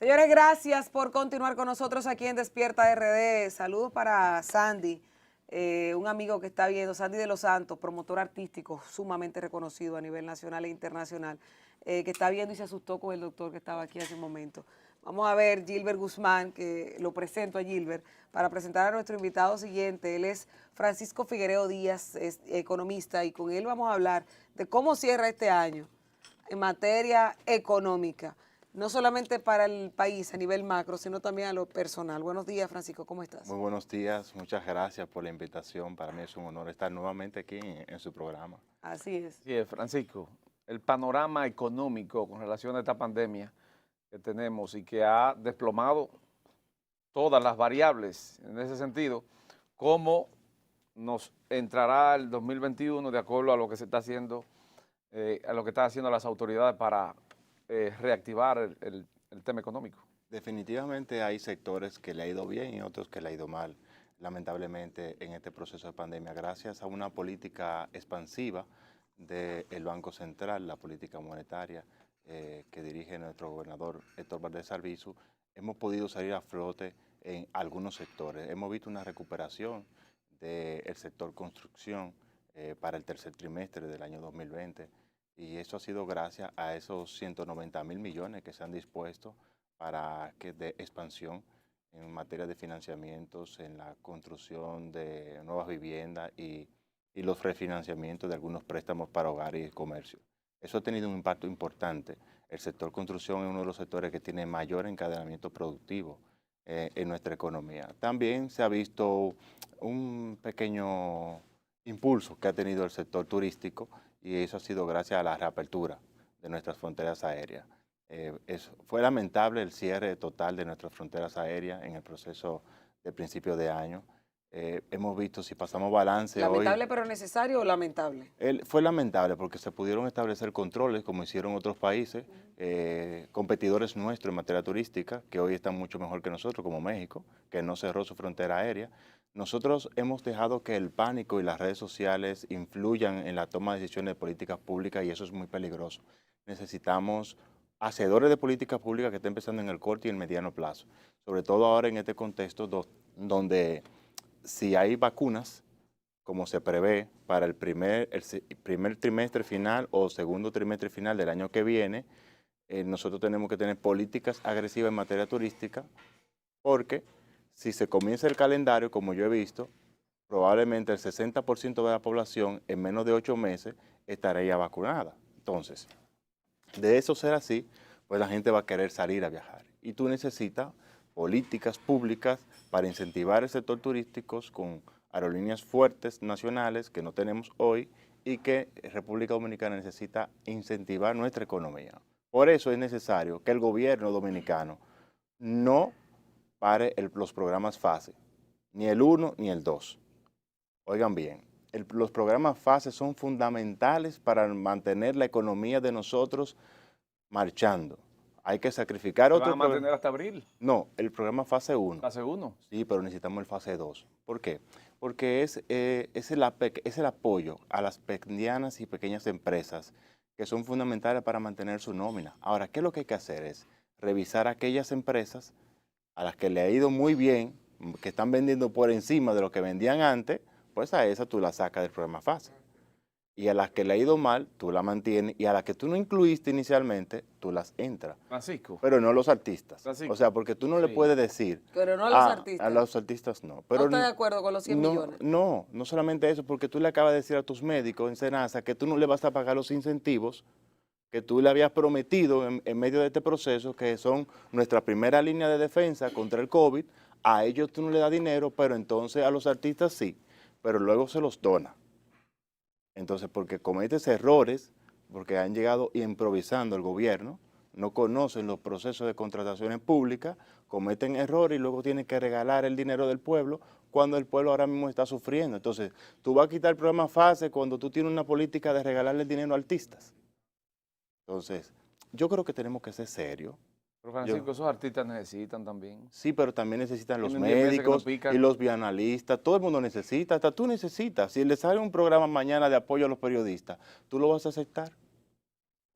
Señores, gracias por continuar con nosotros aquí en Despierta RD. Saludos para Sandy, un amigo que está viendo, Sandy de los Santos, promotor artístico sumamente reconocido a nivel nacional e internacional, que está viendo y se asustó con el doctor que estaba aquí hace un momento. Vamos a ver Gilbert Guzmán, que lo presento a Gilbert, para presentar a nuestro invitado siguiente. Él es Francisco Figuereo Díaz, es economista, y con él vamos a hablar de cómo cierra este año en materia económica, no solamente para el país a nivel macro, sino también a lo personal. Buenos días, Francisco, ¿cómo estás? Muy buenos días, muchas gracias por la invitación. Para mí es un honor estar nuevamente aquí en su programa. Así es. Sí, Francisco, el panorama económico con relación a esta pandemia que tenemos y que ha desplomado todas las variables en ese sentido, ¿cómo nos entrará el 2021 de acuerdo a lo que se está haciendo, a lo que están haciendo las autoridades para reactivar el tema económico? Definitivamente hay sectores que le ha ido bien y otros que le ha ido mal, lamentablemente, en este proceso de pandemia. Gracias a una política expansiva del Banco Central, la política monetaria que dirige nuestro gobernador Héctor Valdés Albizu, hemos podido salir a flote en algunos sectores. Hemos visto una recuperación del sector construcción para el tercer trimestre del año 2020, y eso ha sido gracias a esos 190.000 millones que se han dispuesto para que de expansión en materia de financiamientos, en la construcción de nuevas viviendas y los refinanciamientos de algunos préstamos para hogares y comercio. Eso ha tenido un impacto importante. El sector construcción es uno de los sectores que tiene mayor encadenamiento productivo en nuestra economía. También se ha visto un pequeño impulso que ha tenido el sector turístico, y eso ha sido gracias a la reapertura de nuestras fronteras aéreas. Fue lamentable el cierre total de nuestras fronteras aéreas en el proceso de principio de año. Hemos visto, si pasamos balance ¿Lamentable hoy, pero necesario o lamentable? fue lamentable porque se pudieron establecer controles como hicieron otros países, competidores nuestros en materia turística, que hoy están mucho mejor que nosotros, como México, que no cerró su frontera aérea. Nosotros hemos dejado que el pánico y las redes sociales influyan en la toma de decisiones de políticas públicas, y eso es muy peligroso. Necesitamos hacedores de políticas públicas que estén pensando en el corto y el mediano plazo, sobre todo ahora en este contexto donde si hay vacunas, como se prevé para el primer trimestre final o segundo trimestre final del año que viene, nosotros tenemos que tener políticas agresivas en materia turística, porque si se comienza el calendario, como yo he visto, probablemente el 60% de la población en menos de 8 meses estará ya vacunada. Entonces, de eso ser así, pues la gente va a querer salir a viajar. Y tú necesitas políticas públicas para incentivar el sector turístico con aerolíneas fuertes nacionales que no tenemos hoy, y que República Dominicana necesita incentivar nuestra economía. Por eso es necesario que el gobierno dominicano no pare los programas FASE, ni el 1 ni el 2. Oigan bien, los programas FASE son fundamentales para mantener la economía de nosotros marchando. Hay que sacrificar ¿Se otro van a mantener hasta abril? No, el programa fase 1. ¿Fase 1? Sí, pero necesitamos el fase 2. ¿Por qué? Porque es el apoyo a las medianas y pequeñas empresas que son fundamentales para mantener su nómina. Ahora, ¿qué es lo que hay que hacer? Es revisar aquellas empresas a las que le ha ido muy bien, que están vendiendo por encima de lo que vendían antes, pues a esas tú las sacas del programa fase. Y a las que le ha ido mal, tú la mantienes, y a las que tú no incluiste inicialmente, tú las entras. Francisco. Pero no los artistas. Francisco. O sea, porque tú no le puedes decir... Pero no a los artistas. A los artistas no. Pero ¿No estás de acuerdo con los 100 millones? No solamente eso, porque tú le acabas de decir a tus médicos en Senasa que tú no le vas a pagar los incentivos que tú le habías prometido en medio de este proceso, que son nuestra primera línea de defensa contra el COVID. A ellos tú no le das dinero, pero entonces a los artistas sí, pero luego se los dona. Entonces, porque cometes errores, porque han llegado improvisando el gobierno, no conocen los procesos de contrataciones públicas, cometen errores y luego tienen que regalar el dinero del pueblo cuando el pueblo ahora mismo está sufriendo. Entonces, tú vas a quitar el programa FASE cuando tú tienes una política de regalarle el dinero a artistas. Entonces, yo creo que tenemos que ser serios. Pero Francisco, esos artistas necesitan también. Sí, pero también necesitan los Tienen 10 meses que no médicos pican. y los bienalistas. Todo el mundo necesita, hasta tú necesitas. Si le sale un programa mañana de apoyo a los periodistas, ¿tú lo vas a aceptar?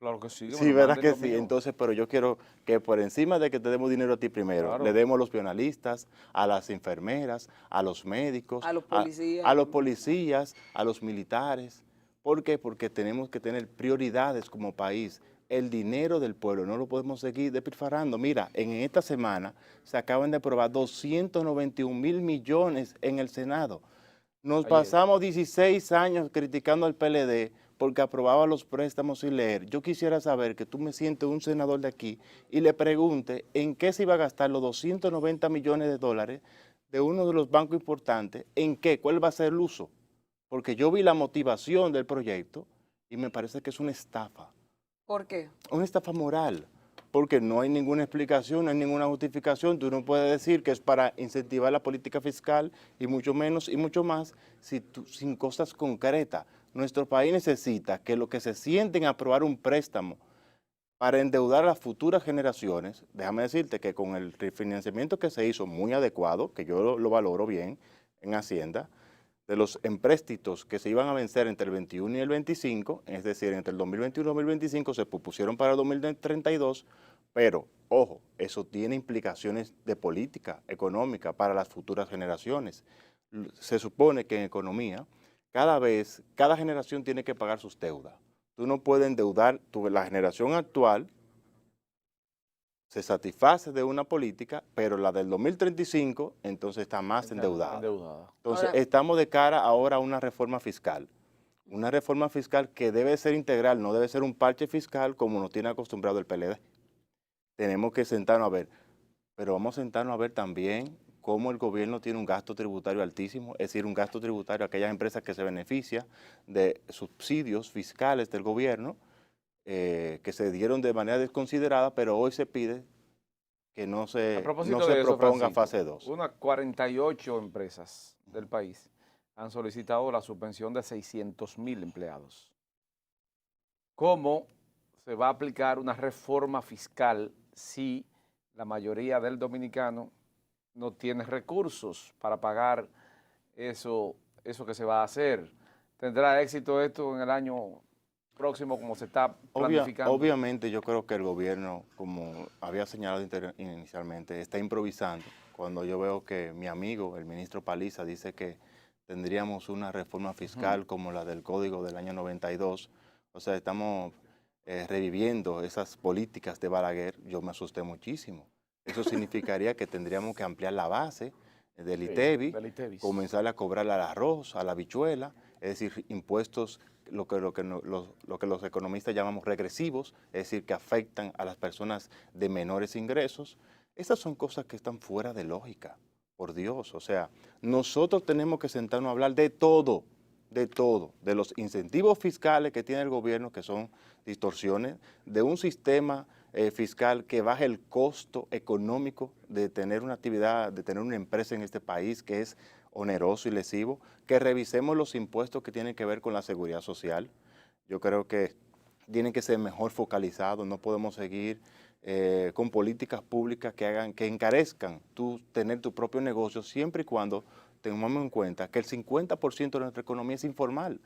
Claro que sí. Sí, verás que sí. Entonces, pero yo quiero que por encima de que te demos dinero a ti primero, Claro. le demos a los penalistas, a las enfermeras, a los médicos, A los policías. a los policías, a los militares. ¿Por qué? Porque tenemos que tener prioridades como país. El dinero del pueblo no lo podemos seguir despilfarrando. Mira, en esta semana se acaban de aprobar 291 mil millones en el Senado. Nos pasamos 16 años criticando al PLD porque aprobaba los préstamos sin leer. Yo quisiera saber que tú me sientes un senador de aquí y le pregunte en qué se iba a gastar los 290 millones de dólares de uno de los bancos importantes, en qué, cuál va a ser el uso. Porque yo vi la motivación del proyecto y me parece que es una estafa. ¿Por qué? Una estafa moral, porque no hay ninguna explicación, no hay ninguna justificación. Tú no puedes decir que es para incentivar la política fiscal y mucho menos y mucho más sin cosas concretas. Nuestro país necesita que los que se sienten a aprobar un préstamo para endeudar a las futuras generaciones, déjame decirte que con el refinanciamiento que se hizo muy adecuado, que yo lo valoro bien en Hacienda, de los empréstitos que se iban a vencer entre el 21 y el 25, es decir, entre el 2021 y el 2025, se propusieron para el 2032, pero, ojo, eso tiene implicaciones de política económica para las futuras generaciones. Se supone que en economía, cada generación tiene que pagar sus deudas. Tú no puedes endeudar, la generación actual se satisface de una política, pero la del 2035 entonces está más endeudada. Entonces Ahora, estamos de cara ahora a una reforma fiscal que debe ser integral, no debe ser un parche fiscal como nos tiene acostumbrado el PLD. Tenemos que sentarnos a ver, pero vamos a sentarnos a ver también cómo el gobierno tiene un gasto tributario altísimo, es decir, un gasto tributario a aquellas empresas que se benefician de subsidios fiscales del gobierno, que se dieron de manera desconsiderada, pero hoy se pide que no se proponga fase 2. Unas 48 empresas del país han solicitado la suspensión de 600,000 empleados. ¿Cómo se va a aplicar una reforma fiscal si la mayoría del dominicano no tiene recursos para pagar eso que se va a hacer? ¿Tendrá éxito esto en el año próximo como se está planificando? Obviamente yo creo que el gobierno, como había señalado inicialmente, está improvisando. Cuando yo veo que mi amigo, el ministro Paliza, dice que tendríamos una reforma fiscal como la del Código del año 92, o sea, estamos reviviendo esas políticas de Balaguer, yo me asusté muchísimo. Eso significaría que tendríamos que ampliar la base del ITEVI, comenzar a cobrar al arroz, a la habichuela, es decir, impuestos, lo que los economistas llamamos regresivos, es decir, que afectan a las personas de menores ingresos. Esas son cosas que están fuera de lógica, por Dios. O sea, nosotros tenemos que sentarnos a hablar de todo, de los incentivos fiscales que tiene el gobierno, que son distorsiones, de un sistema fiscal que baje el costo económico de tener una actividad, de tener una empresa en este país que es oneroso y lesivo, que revisemos los impuestos que tienen que ver con la seguridad social. Yo creo que tienen que ser mejor focalizados, no podemos seguir con políticas públicas que encarezcan tener tu propio negocio siempre y cuando tengamos en cuenta que el 50% de nuestra economía es informal.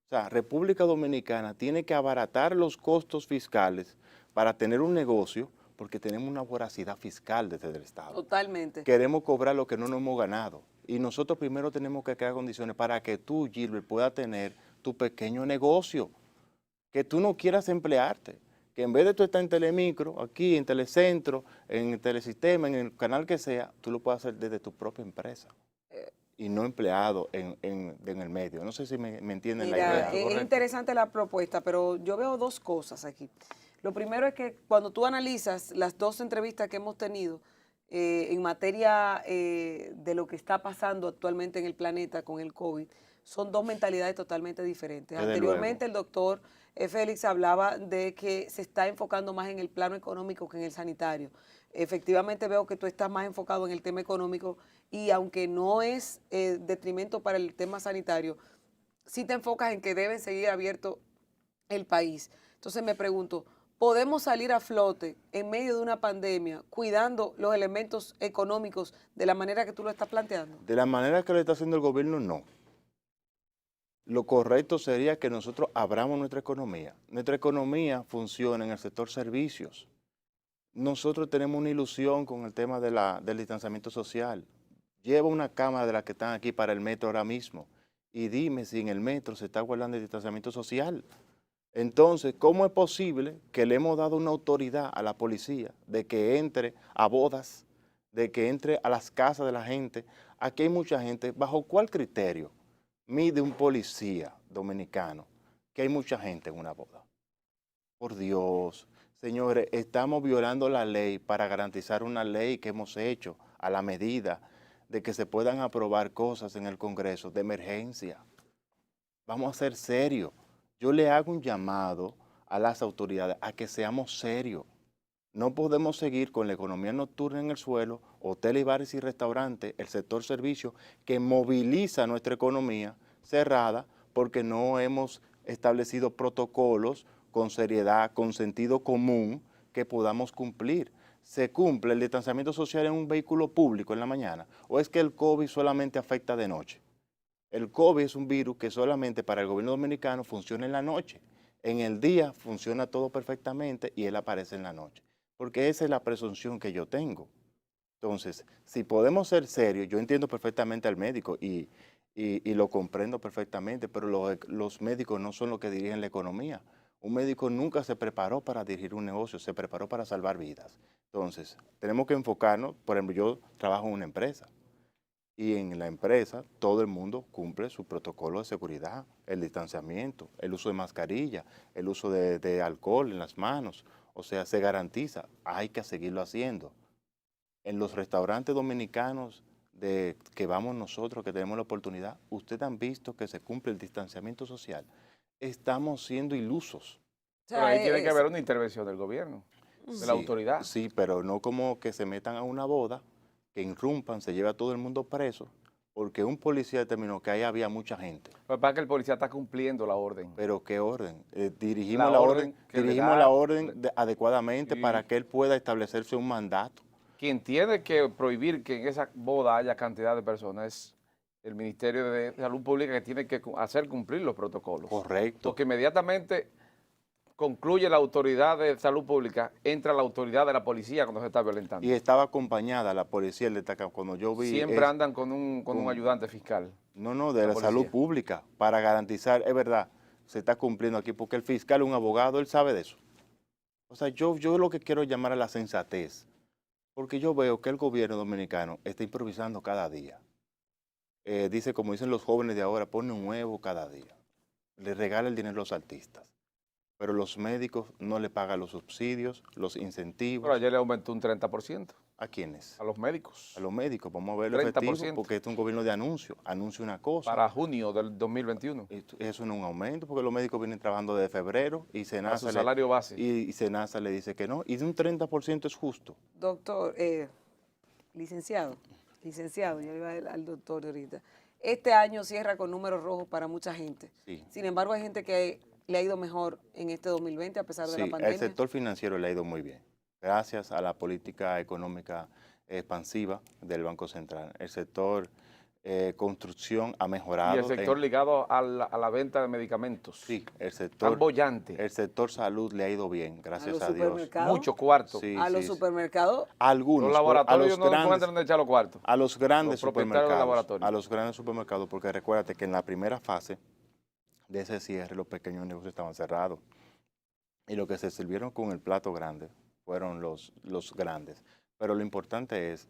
O sea, República Dominicana tiene que abaratar los costos fiscales para tener un negocio porque tenemos una voracidad fiscal desde el Estado. Totalmente. Queremos cobrar lo que no nos hemos ganado. Y nosotros primero tenemos que crear condiciones para que tú, Gilbert, puedas tener tu pequeño negocio, que tú no quieras emplearte, que en vez de tú estar en Telemicro, aquí, en Telecentro, en Telesistema, en el canal que sea, tú lo puedes hacer desde tu propia empresa y no empleado en el medio. No sé si me entienden la idea. Es interesante la propuesta, pero yo veo dos cosas aquí. Lo primero es que cuando tú analizas las dos entrevistas que hemos tenido en materia de lo que está pasando actualmente en el planeta con el COVID, son dos mentalidades totalmente diferentes. Desde Anteriormente luego. el doctor Félix hablaba de que se está enfocando más en el plano económico que en el sanitario. Efectivamente veo que tú estás más enfocado en el tema económico y aunque no es detrimento para el tema sanitario, sí te enfocas en que debe seguir abierto el país. Entonces me pregunto, ¿podemos salir a flote en medio de una pandemia cuidando los elementos económicos de la manera que tú lo estás planteando? De la manera que lo está haciendo el gobierno, no. lo correcto sería que nosotros abramos nuestra economía. Nuestra economía funciona en el sector servicios. Nosotros tenemos una ilusión con el tema del distanciamiento social. Lleva una cámara de las que están aquí para el metro ahora mismo y dime si en el metro se está guardando el distanciamiento social. Entonces, ¿cómo es posible que le hemos dado una autoridad a la policía de que entre a bodas, de que entre a las casas de la gente? Aquí hay mucha gente. ¿Bajo cuál criterio mide un policía dominicano que hay mucha gente en una boda? Por Dios, señores, estamos violando la ley para garantizar una ley que hemos hecho a la medida de que se puedan aprobar cosas en el Congreso de emergencia. Vamos a ser serios. Yo le hago un llamado a las autoridades a que seamos serios. No podemos seguir con la economía nocturna en el suelo, hoteles, bares y restaurantes, el sector servicio que moviliza nuestra economía cerrada porque no hemos establecido protocolos con seriedad, con sentido común que podamos cumplir. ¿Se cumple el distanciamiento social en un vehículo público en la mañana? ¿O es que el COVID solamente afecta de noche? El COVID es un virus que solamente para el gobierno dominicano funciona en la noche. En el día funciona todo perfectamente y él aparece en la noche. Porque esa es la presunción que yo tengo. Entonces, si podemos ser serios, yo entiendo perfectamente al médico y lo comprendo perfectamente, pero los médicos no son los que dirigen la economía. Un médico nunca se preparó para dirigir un negocio, se preparó para salvar vidas. Entonces, tenemos que enfocarnos, por ejemplo, yo trabajo en una empresa y en la empresa todo el mundo cumple su protocolo de seguridad, el distanciamiento, el uso de mascarilla, el uso de alcohol en las manos, o sea, se garantiza, hay que seguirlo haciendo. En los restaurantes dominicanos que vamos nosotros, que tenemos la oportunidad, ustedes han visto que se cumple el distanciamiento social. Estamos siendo ilusos. Pero ahí tiene que haber una intervención del gobierno, de la autoridad. Sí, pero no como que se metan a una boda, que irrumpan, se lleva a todo el mundo preso, porque un policía determinó que ahí había mucha gente. Lo que pasa es que el policía está cumpliendo la orden. Pero ¿qué orden? Dirigimos La la orden orden, que le dirigimos da- la orden adecuadamente Sí. para que él pueda establecerse un mandato. Quien tiene que prohibir que en esa boda haya cantidad de personas es el Ministerio de Salud Pública, que tiene que hacer cumplir los protocolos. Correcto. Porque inmediatamente concluye la autoridad de salud pública, entra la autoridad de la policía cuando se está violentando. Y estaba acompañada la policía, el destacado, cuando yo vi... Siempre andan con un ayudante fiscal. No, de la policía. salud pública, para garantizar, es verdad, se está cumpliendo aquí, porque el fiscal es un abogado, él sabe de eso. O sea, yo lo que quiero es llamar a la sensatez, porque yo veo que el gobierno dominicano está improvisando cada día. Dice, como dicen los jóvenes de ahora, pone un huevo cada día. Le regala el dinero a los artistas. Pero los médicos no le pagan los subsidios, los incentivos. Pero ayer le aumentó un 30% ¿A quiénes? a los médicos. A los médicos. Vamos a ver lo efectivo, 30%. porque esto es un gobierno de anuncio. Anuncia una cosa. Para junio del 2021. Eso no es un aumento, porque los médicos vienen trabajando desde febrero y A su Senasa, salario base. y Senasa le dice que no. Y de un 30% es justo. Doctor, licenciado, ya iba al doctor ahorita. Este año cierra con números rojos para mucha gente. Sí. Sin embargo, hay gente que le ha ido mejor en este 2020 a pesar de la Sí, pandemia. el sector financiero le ha ido muy bien, gracias a la política económica expansiva del Banco Central. El sector construcción ha mejorado. Y el sector ligado a la venta de medicamentos. Sí, el Tan sector, bollante. el sector salud le ha ido bien, gracias los a Dios. supermercados. Mucho cuarto. Sí, A los sí. supermercados, Algunos, Los a laboratorios los no grandes, encuentran dónde echar los cuartos. a los grandes Los propietarios de supermercados, laboratorios. a los grandes supermercados, porque recuérdate que en la primera fase de ese cierre los pequeños negocios estaban cerrados y lo que se sirvieron con el plato grande fueron los grandes. Pero lo importante es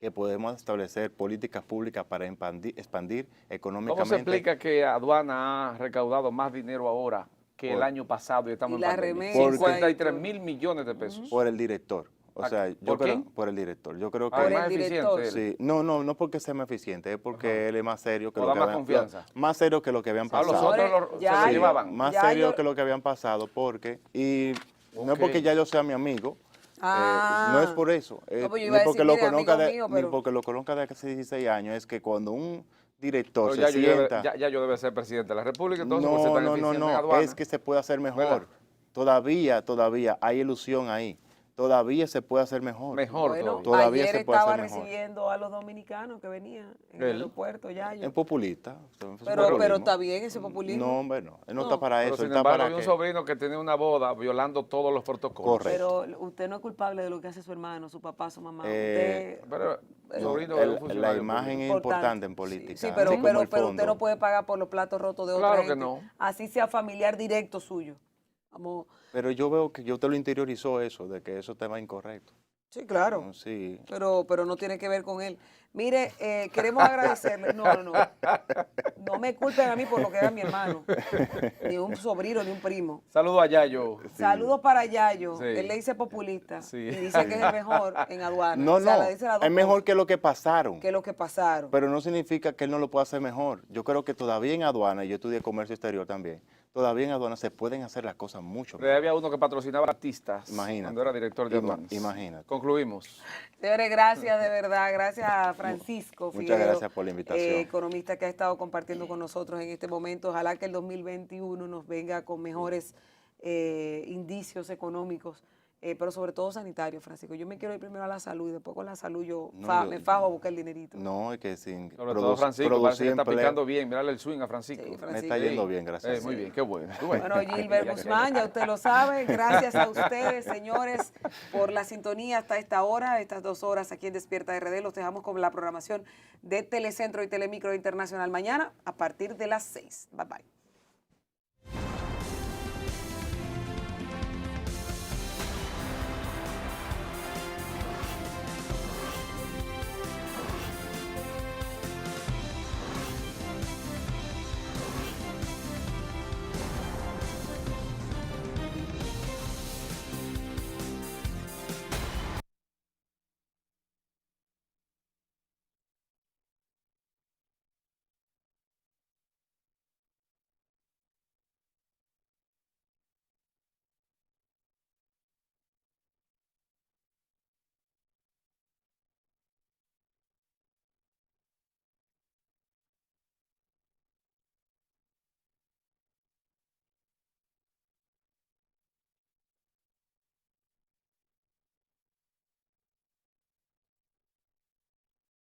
que podemos establecer políticas públicas para expandir económicamente. ¿Cómo se explica que aduana ha recaudado más dinero ahora que el año pasado y estamos Y en la pandemia? remesa 53.000 millones de pesos. Por el director. O sea, yo ¿Por creo, quién? por el director. Yo creo que Por el más director. eficiente. él. sí, no porque sea más eficiente, es porque él es más serio que O lo da que más habían, confianza. más serio que lo que habían A los pasado. otros Ahora, se lo yo- llevaban. Más ya serio yo- que lo que habían pasado, porque, y no es Ok. porque ya yo sea mi amigo, Ah. no es por eso, No, pues yo ni iba a porque decir, lo mire, conozca amigo de, mío, ni pero- porque lo conozca de hace 16 años, es que cuando un director Pero se ya, yo sienta... debe, ya yo debe ser presidente de la República, entonces, pues, ser tan eficiente en no, aduana. es que se puede hacer mejor. ¿Verdad? Todavía hay ilusión ahí. todavía se puede hacer mejor. Mejor Bueno, todavía. Todavía ayer se puede estaba hacer mejor. recibiendo a los dominicanos que venían en el ¿Él? aeropuerto, Yayo. En populista. Pero está bien ese populismo. No, hombre, no. Él no No. está para Pero eso. Él sin está embargo, para había un que... sobrino que tenía una boda violando todos los protocolos. Correcto. Pero usted no es culpable de lo que hace su hermano, su papá, su mamá. Eh, Usted Pero Eh, sobrino el- de un la funcionario imagen público. es importante en política. Sí, pero, así como el pero usted fondo. no puede pagar por los platos rotos de otra Claro que gente. no. Así sea familiar directo suyo. Vamos. Pero yo veo que yo te lo interiorizó eso, de que eso te va incorrecto. Sí, claro. Sí. Pero no tiene que ver con él. Mire, queremos agradecerle. No. No me culpen a mí por lo que era mi hermano. Ni un sobrino, ni un primo. Saludos a Yayo. Saludos para Yayo. Sí. Él le dice populista. Sí. Y dice que es el mejor en aduana. No, O sea, no, le dice las dos es mejor cosas, que lo que pasaron. que lo que pasaron. Pero no significa que él no lo pueda hacer mejor. Yo creo que todavía en aduana, y yo estudié comercio exterior también, todavía en aduana se pueden hacer las cosas mucho Pero mejor. había uno que patrocinaba artistas Imagínate. cuando era director de aduanas. Imagínate. Concluimos. Señores, gracias de verdad, gracias a Francisco Muchas Figueroa, gracias por la invitación. economista que ha estado compartiendo con nosotros en este momento. Ojalá que el 2021 nos venga con mejores indicios económicos, pero sobre todo sanitarios, Francisco. Yo me quiero ir primero a la salud y después con la salud me fajo a buscar el dinerito. No, es que sin Sobre todo Francisco, parece que producir está empleo, picando bien. Mírale el swing a Francisco. Sí, me Francisco. está yendo bien, gracias. Muy bien, qué bueno. Bueno, Gilbert Guzmán, ya usted lo sabe. Gracias a ustedes, señores, por la sintonía hasta esta hora, estas 2 horas aquí en Despierta RD. Los dejamos con la programación de Telecentro y Telemicro Internacional mañana a partir de las 6. Bye, bye.